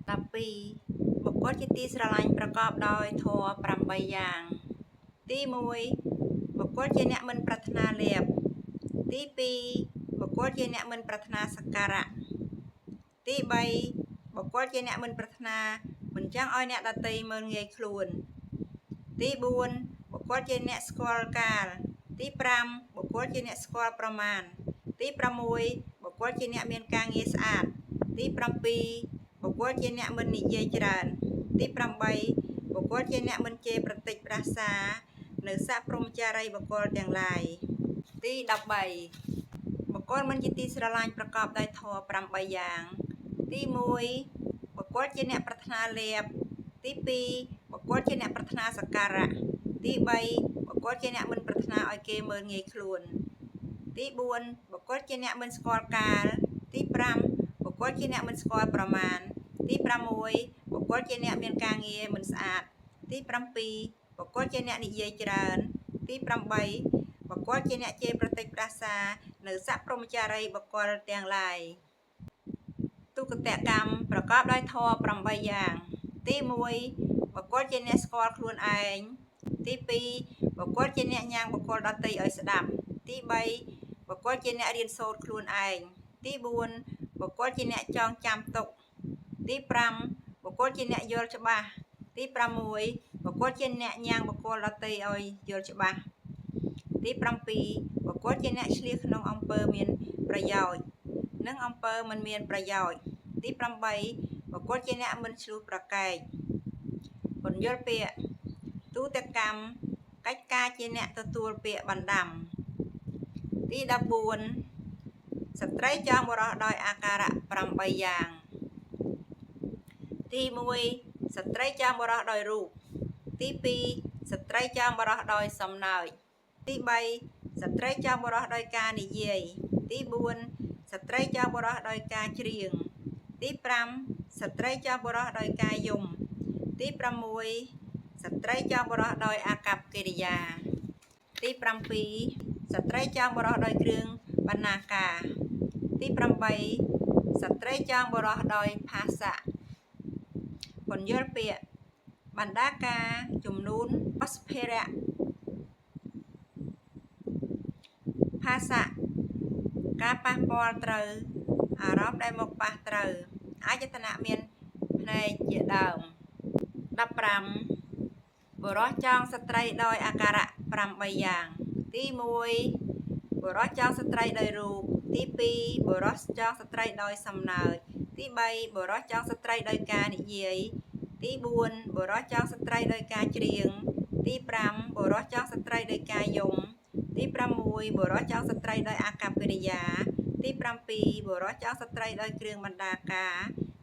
12បុគ្គលជាទីស្រឡាញ់ប្រកបដោយធម៌8យ៉ាងទី1បុគ្គលជាអ្នកមិនប្រាថ្នាលាភទី2បុគ្គលជាអ្នកមិនប្រាថ្នាសក្ការៈទី3បុគ្គលជាអ្នកមិនប្រាថ្នាមិនចង់ឲ្យអ្នកដទៃមើលងាយខ្លួនទី4បុគ្គលជាអ្នកស្គាល់កាលទី5បុគ្គលជាអ្នកស្គាល់ប្រមាណទី6បុគ្គលជាអ្នកមានការងារស្អាតទី7បុគ្គលជាអ្នកមិននិយាយច្រើនទី8បុគ្គលជាអ្នកមិនជេរប្រតិចប្រាសានៅសព្រហ្មចារីបុគ្គលទាំងឡាយទី13បុគ្គលមិនជាទីស្រឡាញ់ប្រកបដោយធម៌8យ៉ាងទី1បុគ្គលជាអ្នកប្រាថ្នាលាភទី2បុគ្គលជាអ្នកប្រាថ្នាសក្ការៈទី3បុគ្គលជាអ្នកមិនប្រាថ្នាឲ្យគេមើលងាយខ្លួនទី4បុគ្គលជាអ្នកមិនស្គាល់កាលទី5បុគ្គលជាអ្នកមិនស្គាល់ប្រមាណទី6បុគ្គលជាអ្នកមានការងារមិនស្អាតទី7បុគ្គលជាអ្នកនិយាយច្រើនទី8បុគ្គលជាអ្នកជេរប្រតិចប្រាសានៅសព្រហ្មចារីបុគ្គលទាំងឡាយទុគតិកម្មប្រកបដោយធម៌8យ៉ាងទី1បុគ្គលជាអ្នកស្គាល់ខ្លួនឯងទី2បុគ្គលជាអ្នកញ៉ាំងបុគ្គលដទៃឲ្យស្ដាប់ទី3បុគ្គលជាអ្នករៀនសូត្រខ្លួនឯងទី4បុគ្គលជាអ្នកចងចាំទុកទី5បុគ្គលជាអ្នកយល់ច្បាស់ទី6បុគ្គលជាអ្នកញ៉ាំងបុគ្គលដទៃឲ្យយល់ច្បាស់ទី7បុគ្គលជាអ្នកឆ្លៀសក្នុងអំពើមានប្រយោជន៍និងអំពើមិនមានប្រយោជន៍ទី8បុគ្គលជាអ្នកមិនឆ្លោះប្រកែកពន្យល់ពាក្យទូតកម្មកិច្ចការជាអ្នកទទួលពាក្យបណ្ដាំទី14ស្ត្រីចងបុរសដោយអាការៈ8យ៉ាងទី1ស្ត្រីចងបុរសដោយរូបទី2ស្ត្រីចងបុរសដោយសំណើចទី3ស្ត្រីចងបុរសដោយការនិយាយទី4ស្ត្រីចងបុរសដោយការច្រៀងទី5ស្ត្រីចងបុរសដោយការយំទី6ស្ត្រីចងបុរសដោយអាកប្បកិរិយាទី7ស្ត្រីចងបុរសដោយគ្រឿងបណ្ណាការទី8ស្ត្រីចងបុរសដោយផាសៈពន្យល់ពាក្យបណ្ដាការជំនូនអស្ភិរៈផាសៈការប៉ះពាល់ត្រូវអារម្មណ៍ដែលមកប៉ះត្រូវអាយតនៈមានភ្នែកជាដើម15បុរសចងស្ត្រីដោយអាការៈ8យ៉ាងទី1បុរសចងស្ត្រីដោយរូបទី2បុរសចងស្ត្រីដោយសំណើចទី3បុរសចងស្ត្រីដោយការនិយាយទី4បុរសចងស្ត្រីដោយការច្រៀងទី5បុរសចងស្ត្រីដោយការយំទី6បុរសចងស្ត្រីដោយអាកប្បកិរិយាទី7បុរសចងស្ត្រីដោយគ្រឿងបណ្ដាការ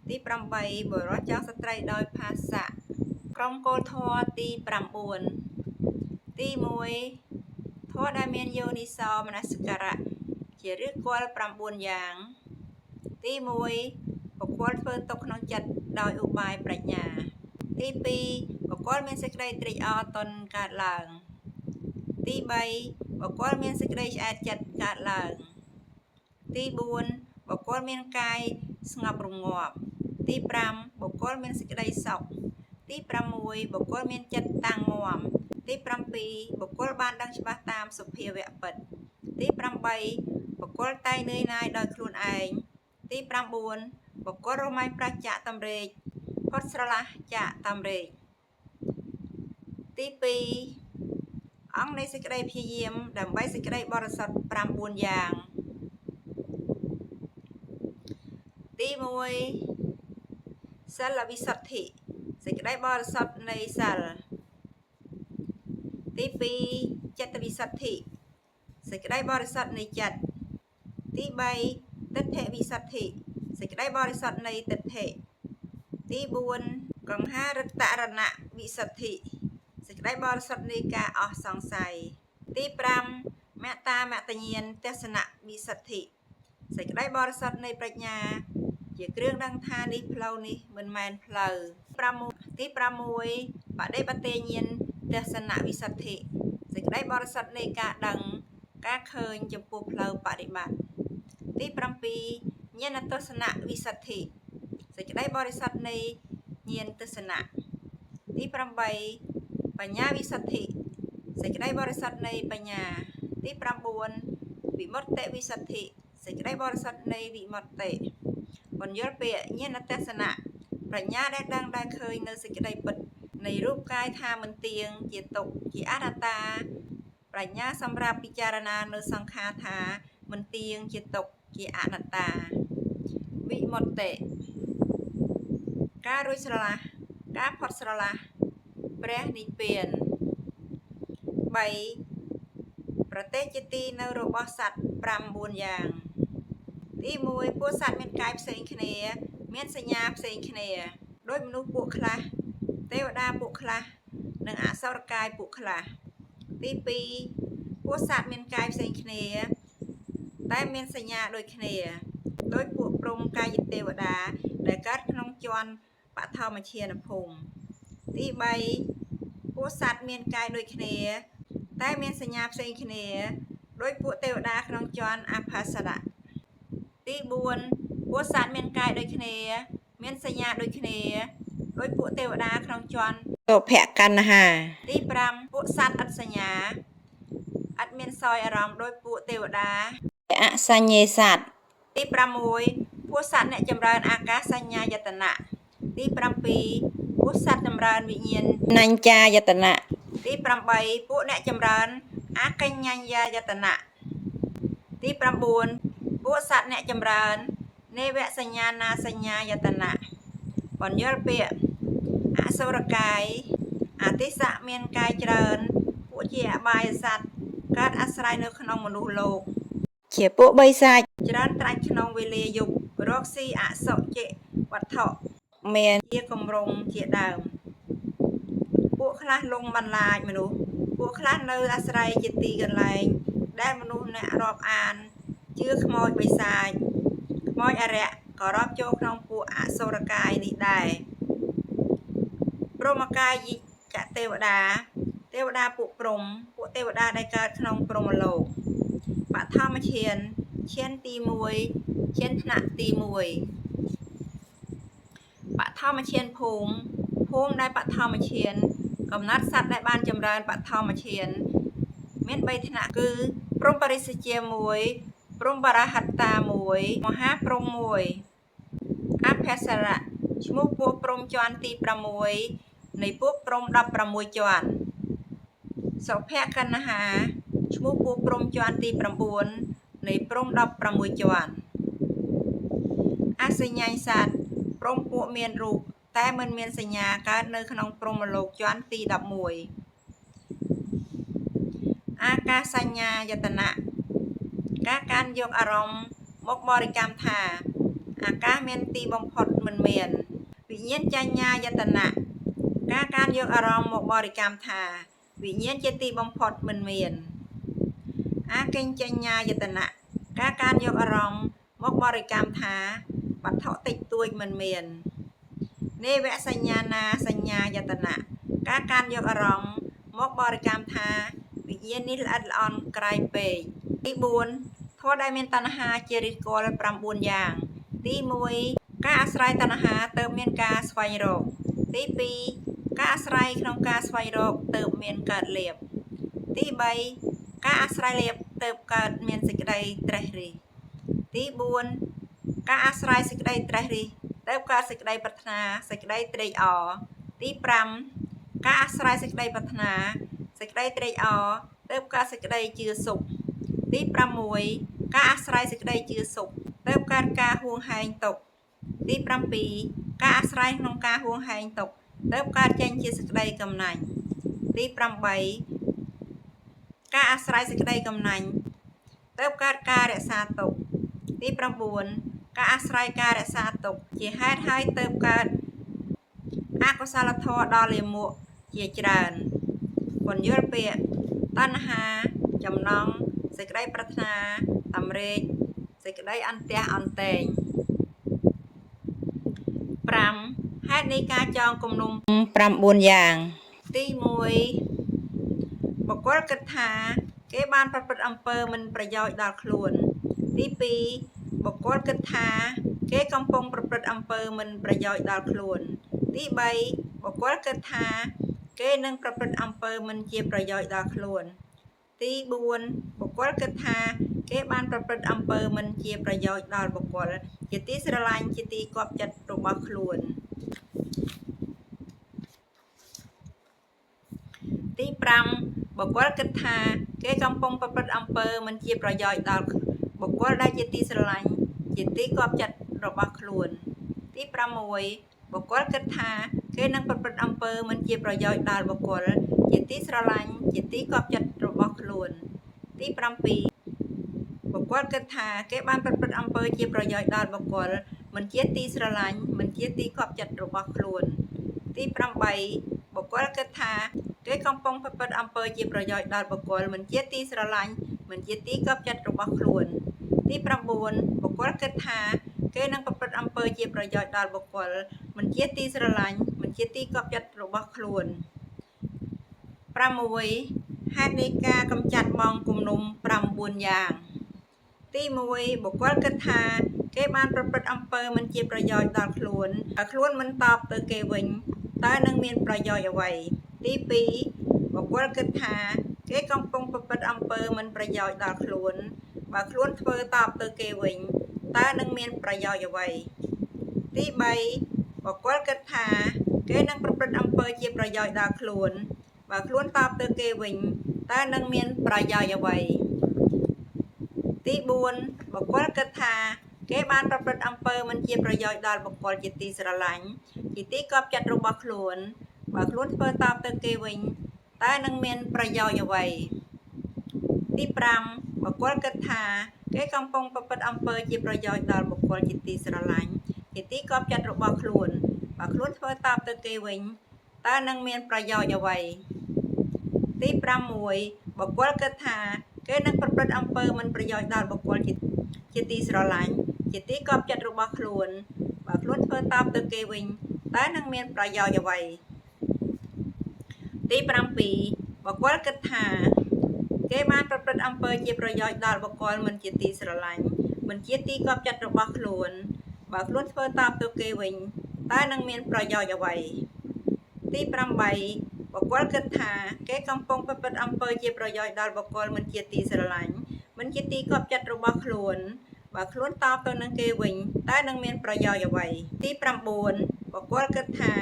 ទី8បុរសចងស្ត្រីដោយផាសៈក្រុមគោលធម៌ទី9ទី1ធម៌ដែលមានយោនិសោមនសិការៈជាឫសគល់9យ៉ាងទី1បុគ្គលធ្វើទុកក្នុងចិត្តដោយឧបាយប្រាជ្ញាទី2បុគ្គលមានសេចក្តីត្រេកអរទន់កើតឡើងទី3បុគ្គលមានសេចក្តីឆ្អែតចិត្តកើតឡើងទី4បុគ្គលមានកាយស្ងប់រងាប់ទី5បុគ្គលមានសេចក្តីសុខទី6បុគ្គលមានចិត្តតាំងមាំទី7បុគ្គលបានដឹងច្បាស់តាមសុភាវៈពិតទី8បុគ្គលតែងនឿយណាយដោយខ្លួនឯងទី9បុគ្គលរមែងប្រាសចាកតំរេកផុតស្រឡះចាកតំរេកទី2អង្គនៃសេចក្តីព្យាយាមដើម្បីសេចក្តីបរិសុទ្ធ9យ៉ាងទី1សិលវិសុទ្ធិសេចក្តីបរិសុទ្ធនៃសិលទី2ចិត្តវិសុទ្ធិសេចក្តីបរិសុទ្ធនៃចិត្តទី3ទិដ្ឋិវិសុទ្ធិសេចក្តីបរិសុទ្ធនៃទិដ្ឋិទី4កង្ហារិតរណវិសុទ្ធិសេចក្តីបរិសុទ្ធនៃការអស់សង្ស័យទី5មត្តាមតញ្ញានទស្សនវិសុទ្ធិសេចក្តីបរិសុទ្ធនៃប្រាជ្ញាជាគ្រឿងដឹងថានេះផ្លូវនេះមិនមែនផ្លូវទី6បដិបត្តិញ្ញាណទស្សនវិសុទ្ធិសេចក្តីបរិសុទ្ធនៃការដឹងការឃើញចំពោះផ្លូវបរិបត្តិទី7ញាណទស្សនវិសុទ្ធិ សេចក្តីបរិសុទ្ធនៃញាណទស្សនៈទី8បញ្ញាវិសុទ្ធិសេចក្តីបរិសុទ្ធនៃបញ្ញាទី9វិមុតតិវិសុទ្ធិសេចក្តីបរិសុទ្ធនៃវិមុតតិបញ្យល់ពាក្យញាណទស្សនៈប្រាជ្ញាដែលដឹងដែលឃើញនៅសេចក្តីពិតនៃរូបកាយថាមិនទៀងជាទុក្ខជាអនត្តាប្រាជ្ញាសម្រាប់ពិចារណានៅសង្ខារថាមិនទៀងជាទុក្ខជាអនត្តាវិមុតតិការរួចស្រឡះការផុតស្រឡះព្រះនិព្វាន3ប្រទេសជាទីនៅរបស់សត្វ9យ៉ាងទី1ពួកសត្វមានកាយផ្សេងគ្នាមានសញ្ញាផ្សេងគ្នាដោយមនុស្សពួកខ្លះទេវតាពួកខ្លះនិងអសុរកាយពួកខ្លះទី2ពួកសត្វមានកាយផ្សេងគ្នាតែមានសញ្ញាដូចគ្នាដោយពួកព្រហ្មកាយទេវតាដែលកើតក្នុងជាន់បឋមឈានភូមិទី3ពួកសត្វមានកាយដូចគ្នាតែមានសញ្ញាផ្សេងគ្នាដោយពួកទេវតាក្នុងជាន់អភាសរៈទី4ពួកសត្វមានកាយដូចគ្នាមានសញ្ញាដូចគ្នាដោយពួកទេវតាក្នុងជាន់ទុភកណ្ហាទី5ពួកសត្វឥតសញ្ញាឥតមានសោយអារម្មណ៍ដោយពួកទេវតាអសញ្ញេសត្វទី6ពួកសត្វអ្នកចម្រើនអាកាសសញ្ញាយតនៈទី7ពួកសត្វចម្រើនវិញ្ញាណនញ្ចាយតនៈទី8ពួកអ្នកចម្រើនអកញ្ញញ្ញាយតនៈទី9ពួកសត្វអ្នកចម្រើននេវសញ្ញាណាសញ្ញាយតនៈបញ្យល់ពាក្យអសុរកាយអតិសៈមានកាយច្រើនពួកជាអបាយសត្វកើតអាស្រ័យនៅក្នុងមនុស្សលោកជាពួកបីសាច់ច្រើនត្រាច់ក្នុងវេលាយប់រកស៊ីអសុជិវត្ថុមានជាគម្រងជាដើមពួកខ្លះលងបន្លាចមនុស្សពួកខ្លះនៅអាស្រ័យជាទីកន្លែងដែលមនុស្សអ្នករាប់អានជឿខ្មោចបិសាចខ្មោចអរិយក៏រាប់ចូលក្នុងពួកអសុរកាយនេះដែរព្រហ្មកាយិកទេវតាទេវតាពួកព្រហ្មពួកទេវតាដែលកើតក្នុងព្រហ្មលោកបឋមឈានឈានទី1ឈានថ្នាក់ទី1បឋមឈានភូមិដែលបឋមឈានកំណត់សត្វដែលបានចម្រើនបឋមឈានមាន3ថ្នាក់គឺព្រហ្មបរិសជា1ព្រហ្មបរហត្តា1មហាព្រហ្ម1អភសរៈឈ្មោះពួកព្រហ្មជាន់ទី6នៃពួកព្រហ្ម16ជាន់សុភកណ្ហាឈ្មោះពួកព្រហ្មជាន់ទី9នៃព្រហ្ម16ជាន់អសញ្ញ័យសត្វព្រហ្មពួកមានរូបតែមិនមានសញ្ញាកើតនៅក្នុងព្រហ្មលោកជាន់ទី11អាកាសញ្ញាយតនៈការកាន់យកអារម្មណ៍មកបរិកម្មថាអាកាសមានទីបំផុតមិនមានវិញ្ញាណចញ្ញាយតនៈការកាន់យកអារម្មណ៍មកបរិកម្មថាវិញ្ញាណជាទីបំផុតមិនមានអកិញ្ចញ្ញាយតនៈការកាន់យកអារម្មណ៍មកបរិកម្មថាវត្ថុតិចតួចមិនមាននេវសញ្ញាណាសញ្ញាយតនៈការកាន់យកអារម្មណ៍មកបរិកម្មថាវិញ្ញាណនេះល្អិតល្អន់ក្រៃពេកទី4ធម៌ដែលមានតណ្ហាជាឫសគល់9យ៉ាងទី1ការអាស្រ័យតណ្ហាទើបមានការស្វែងរកទី2ការអាស្រ័យក្នុងការស្វែងរកទើបមានកើតលាភទី3ការអាស្រ័យលាភទើបកើតមានសេចក្តីត្រេះរិះទី4ការអាស្រ័យសេចក្តីត្រេះរិះទើបកើតសេចក្តីប្រាថ្នាសេចក្តីត្រេកអរទី5ការអាស្រ័យសេចក្តីប្រាថ្នាសេចក្តីត្រេកអរទើបកើតសេចក្តីជឿសុខទី6ការអាស្រ័យសេចក្តីជឿសុខទើបកើតការហួងហែងទុក្ខទី7ការអាស្រ័យក្នុងការហួងហែងទុក្ខទើបកើតចេញជាសេចក្តីកំណាញ់ទី8ការអាស្រ័យសេចក្តីកំណាញ់ទើបកើតការរក្សាទុក្ខទី9ការអាស្រ័យការរក្សាទុក្ខជាហេតុហើយទើបកើតអកុសលធម៌ដ៏លាមកជាច្រើនពន្យល់ពាក្យតណ្ហាចំណង់សេចក្តីប្រាថ្នាតម្រេចសេចក្តីអន្ទះអន្ទែង5ហេតុនៃការចងគំនុំ9យ៉ាងទី1បុគ្គលគិតថាគេបានប្រព្រឹត្តអំពើមិនប្រយោជន៍ដល់ខ្លួនទី2បុគ្គលគិតថា គេកំពុងប្រព្រឹត្តអំពើមិនប្រយោជន៍ដល់ខ្លួនទី3បុគ្គលគិតថាគេនឹងប្រព្រឹត្តអំពើមិនជាប្រយោជន៍ដល់ខ្លួនទី4បុគ្គលគិតថាគេបានប្រព្រឹត្តអំពើមិនជាប្រយោជន៍ដល់បុគ្គលជាទីស្រឡាញ់ជាទីគាប់ចិត្តរបស់ខ្លួនទី5បុគ្គលគិតថាគេកំពុងប្រព្រឹត្តអំពើមិនជាប្រយោជន៍ដល់បុគ្គលដែលជាទីស្រឡាញ់ជាទីគាប់ចិត្តរបស់ខ្លួនទី6បុគ្គលគិតថាគេនឹងប្រព្រឹត្តអំពើមិនជាប្រយោជន៍ដល់បុគ្គលជាទីស្រឡាញ់ជាទីគាប់ចិត្តរបស់ខ្លួនទី7បុគ្គលគិតថាគេបានប្រព្រឹត្តអំពើជាប្រយោជន៍ដល់បុគ្គលមិនជាទីស្រឡាញ់មិនជាទីគាប់ចិត្តរបស់ខ្លួនទី8បុគ្គលគិតថាគេកំពុងប្រព្រឹត្តអំពើជាប្រយោជន៍ដល់បុគ្គលមិនជាទីស្រឡាញ់មិនជាទីគាប់ចិត្តរបស់ខ្លួនទី9បុគ្គលគិតថាគេនឹងប្រព្រឹត្តអំពើជាប្រយោជន៍ដល់បុគ្គលមិនជាទីស្រឡាញ់មិនជាទីគាប់ចិត្តរបស់ខ្លួន6ហេតុនៃការកម្ចាត់បងគំនុំ9យ៉ាងទី1បុគ្គលគិតថាគេបានប្រព្រឹត្តអំពើមិនជាប្រយោជន៍ដល់ខ្លួនហើយខ្លួនមិនតបទៅគេវិញតើនឹងមានប្រយោជន៍អ្វីទី2បុគ្គលគិតថាគេកំពុងប្រព្រឹត្តអំពើមិនប្រយោជន៍ដល់ខ្លួនបើខ្លួនធ្វើតបទៅគេវិញតើនឹងមានប្រយោជន៍អ្វីទី3បុគ្គលគិតថាគេនឹងប្រព្រឹត្តអំពើជាប្រយោជន៍ដល់ខ្លួនបើខ្លួនតបទៅគេវិញតើនឹងមានប្រយោជន៍អ្វីទី4បុគ្គលគិតថាគេបានប្រព្រឹត្តអំពើមិនជាប្រយោជន៍ដល់បុគ្គលជាទីស្រឡាញ់ជាទីគាប់ចិត្តរបស់ខ្លួនបើខ្លួនធ្វើតបទៅគេវិញតើនឹងមានប្រយោជន៍អ្វីទី5បុគ្គលគិតថាគេកំពុងប្រព្រឹត្តអំពើជាប្រយោជន៍ដល់បុគ្គលជាទីស្រឡាញ់ជាទីគាប់ចិត្តរបស់ខ្លួនបើខ្លួនធ្វើតបទៅគេវិញតើនឹងមានប្រយោជន៍អ្វីទី6បុគ្គលគិតថាគេនឹងប្រព្រឹត្តអំពើមិនប្រយោជន៍ដល់បុគ្គលជាទីស្រឡាញ់ជាទីគាប់ចិត្តរបស់ខ្លួនបើខ្លួនធ្វើតបទៅគេវិញតើនឹងមានប្រយោជន៍អ្វីទី7បុគ្គលគិតថាគេបានប្រព្រឹត្តអំពើជាប្រយោជន៍ដល់បុគ្គលមិនជាទីស្រឡាញ់មិនជាទីគាប់ចិត្តរបស់ខ្លួនបើខ្លួនធ្វើតបទៅគេវិញតើនឹងមានប្រយោជន៍អ្វីទី8បុគ្គលគិតថាគេកំពុងប្រព្រឹត្តអំពើជាប្រយោជន៍ដល់បុគ្គលមិនជាទីស្រឡាញ់មិនជាទីគាប់ចិត្តរបស់ខ្លួនបើខ្លួនតបទៅនឹងគេវិញតើនឹងមានប្រយោជន៍អ្វីទី9បុគ្គលគិតថា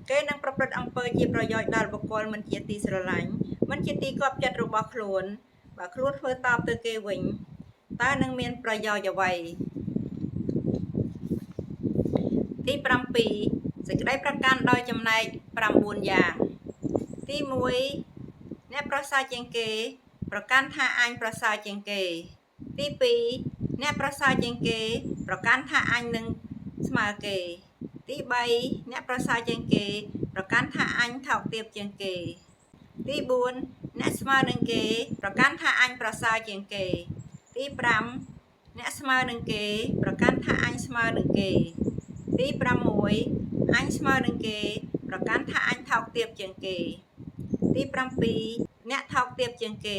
គេនឹងប្រព្រឹត្តអំពើជាប្រយោជន៍ដល់បុគ្គលមិនជាទីស្រឡាញ់មិនជាទីគាប់ចិត្តរបស់ខ្លួនបើខ្លួនធ្វើតបទៅគេវិញតើនឹងមានប្រយោជន៍អ្វីទី7សេចក្តីប្រកាន់ដោយចំណែក9យ៉ាងទី1អ្នកប្រសើរជាងគេប្រកាន់ថាអញប្រសើរជាងគេទី2អ្នកប្រសើរជាងគេប្រកាន់ថាអញនឹងស្មើគេទី3អ្នកប្រសើរជាងគេប្រកាន់ថាអញថោកទាបជាងគេទី4អ្នកស្មើនឹងគេប្រកាន់ថាអញប្រសើរជាងគេទី5អ្នកស្មើនឹងគេប្រកាន់ថាអញស្មើនឹងគេទី6អញស្មើនឹងគេប្រកាន់ថាអញថោកទាបជាងគេទី7អ្នកថោកទាបជាងគេ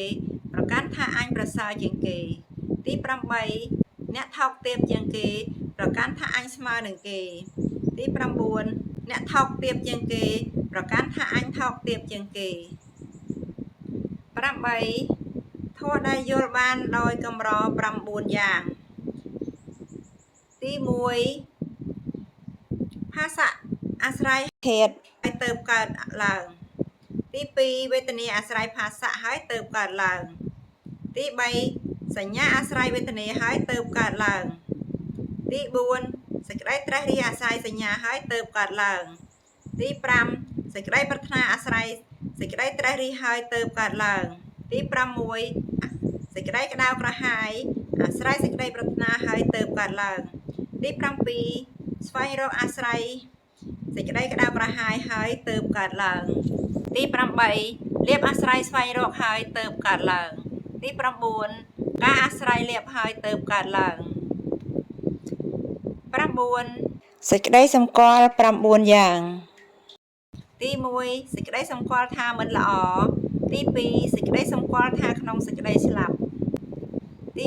ប្រកាន់ថាអញប្រសើរជាងគេទី8អ្នកថោកទាបជាងគេប្រកាន់ថាអញស្មើនឹងគេទី9អ្នកថោកទាបជាងគេប្រកាន់ថាអញថោកទាបជាងគេ8ធម៌ដែលយល់បានដោយកម្រ9យ៉ាងទី1ភាសៈអាស្រ័យហេតុហើយទៅកើតឡើងទី2វេទនាអាស្រ័យភាសៈហើយទៅកើតឡើងទី3សញ្ញាអាស្រ័យវេទនាហើយទៅកើតឡើងទី4សេចក្តីត្រេះរិះអាស្រ័យសញ្ញាហើយទៅកើតឡើងទី5សេចក្តីប្រាថ្នាអាស្រ័យសេចក្តីត្រេះរិះហើយទៅកើតឡើងទី6សេចក្តីក្តៅក្រហាយអាស្រ័យសេចក្តីប្រាថ្នាហើយទៅកើតឡើងទី7ស្វែងរកអាស្រ័យសេចក្តីក្តៅក្រហាយហើយទៅកើតឡើងទី8លៀបអាស្រ័យស្វែងរកហើយទៅកើតឡើងទី9ការអាស្រ័យលៀបហើយទៅកើតឡើង9សេចក្តីសម្គាល់9យ៉ាងទី1សេចក្តីសម្គាល់ថាមិនល្អទី2សេចក្តីសម្គាល់ថាក្នុងសេចក្តីស្លាប់ទី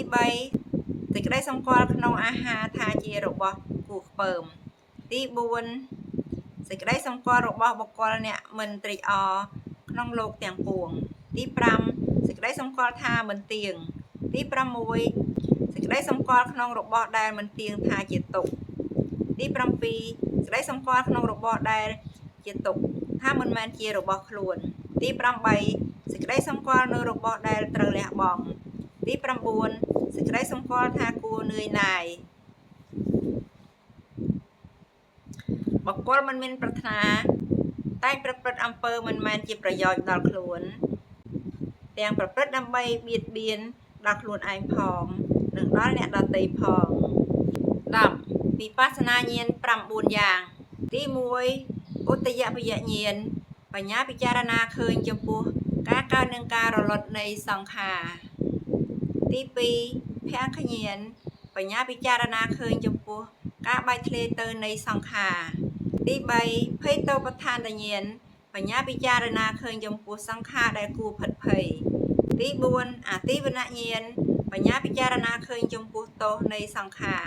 3សេចក្តីសម្គាល់ក្នុងអាហារថាជារបស់ គួរខ្ពើមទី4សេចក្តីសម្គាល់របស់បុគ្គលអ្នកមិនត្រេកអរក្នុងលោកទាំងពួងទី5សេចក្តីសម្គាល់ថាមិនទៀងទី6សេចក្តីសម្គាល់ក្នុងរបស់ដែលមិនទៀងថាជាទុក្ខទី7សេចក្តីសម្គាល់ក្នុងរបស់ដែលជាទុក្ខថាមិនមែនជារបស់ខ្លួនទី8សេចក្តីសម្គាល់នៅរបស់ដែលត្រូវលះបង់ទី9សេចក្តីសម្គាល់ថាគួរនឿយណាយបុគ្គលមិនមានប្រាថ្នាតែងប្រព្រឹត្តអំពើមិនមែនជាប្រយោជន៍ដល់ខ្លួនទាំងប្រព្រឹត្តដើម្បីបៀតបៀនដល់ខ្លួនឯងផងនិងដល់អ្នកដទៃផង10វិបស្សនាញាណ9យ៉ាងទី1ឧទយបយញាណបញ្ញាពិចារណាឃើញចំពោះការកើតនិងការរលត់នៃសង្ខារទី2ភក្ខញាណបញ្ញាពិចារណាឃើញចំពោះការបែកធ្លាយទៅនៃសង្ខារទី3ភេទោបឋានញាណបញ្ញាពិចារណាឃើញចំពោះសង្ខារដែលគួរភិតភ័យទី4អតិវនញាណបញ្ញាពិចារណាឃើញចំពោះទោសនៃសង្ខារ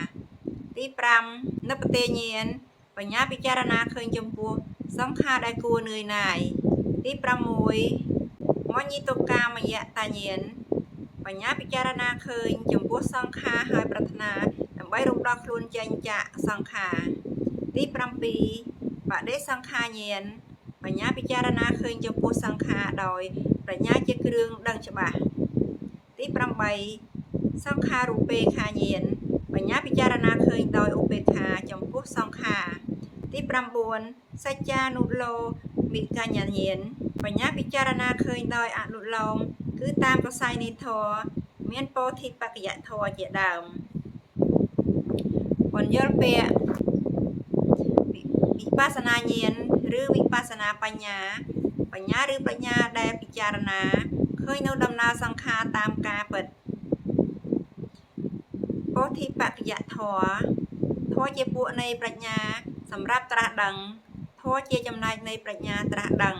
ទី5និព្វតេញាណបញ្ញាពិចារណាឃើញចំពោះសង្ខារដែលគួរនឿយណាយទី6មញ្ញតុកាមយតញាណបញ្ញាពិចារណាឃើញចំពោះសង្ខារហើយប្រាថ្នាដើម្បីរំដោះខ្លួនចេញចាកសង្ខារទី7បដិសង្ខារញាណបញ្ញាពិចារណាឃើញចំពោះសង្ខារដោយប្រាជ្ញាជាគ្រឿងដឹងច្បាស់ទី8សង្ខាររូបេខាញាណបញ្ញាពិចារណាឃើញដោយឧបេក្ខាចំពោះសង្ខារទី9សច្ចានុឡូមិកញ្ញាញាណបញ្ញាពិចារណាឃើញដោយអនុលោមគឺតាមកស័យនៃធម៌មានពោធិបក្ខយធម៌ជាដើមបញ្យល់ពាក្យវិបស្សនាញាណឬវិបស្សនាបញ្ញាបញ្ញាឬប្រាជ្ញាដែលពិចារណាឃើញនៅដំណើរសង្ខារតាមការពិតពោធិបក្ខយធម៌ធម៌ជាពួកនៃប្រាជ្ញាសម្រាប់ត្រាស់ដឹងធម៌ជាចំណែកនៃប្រាជ្ញាត្រាស់ដឹង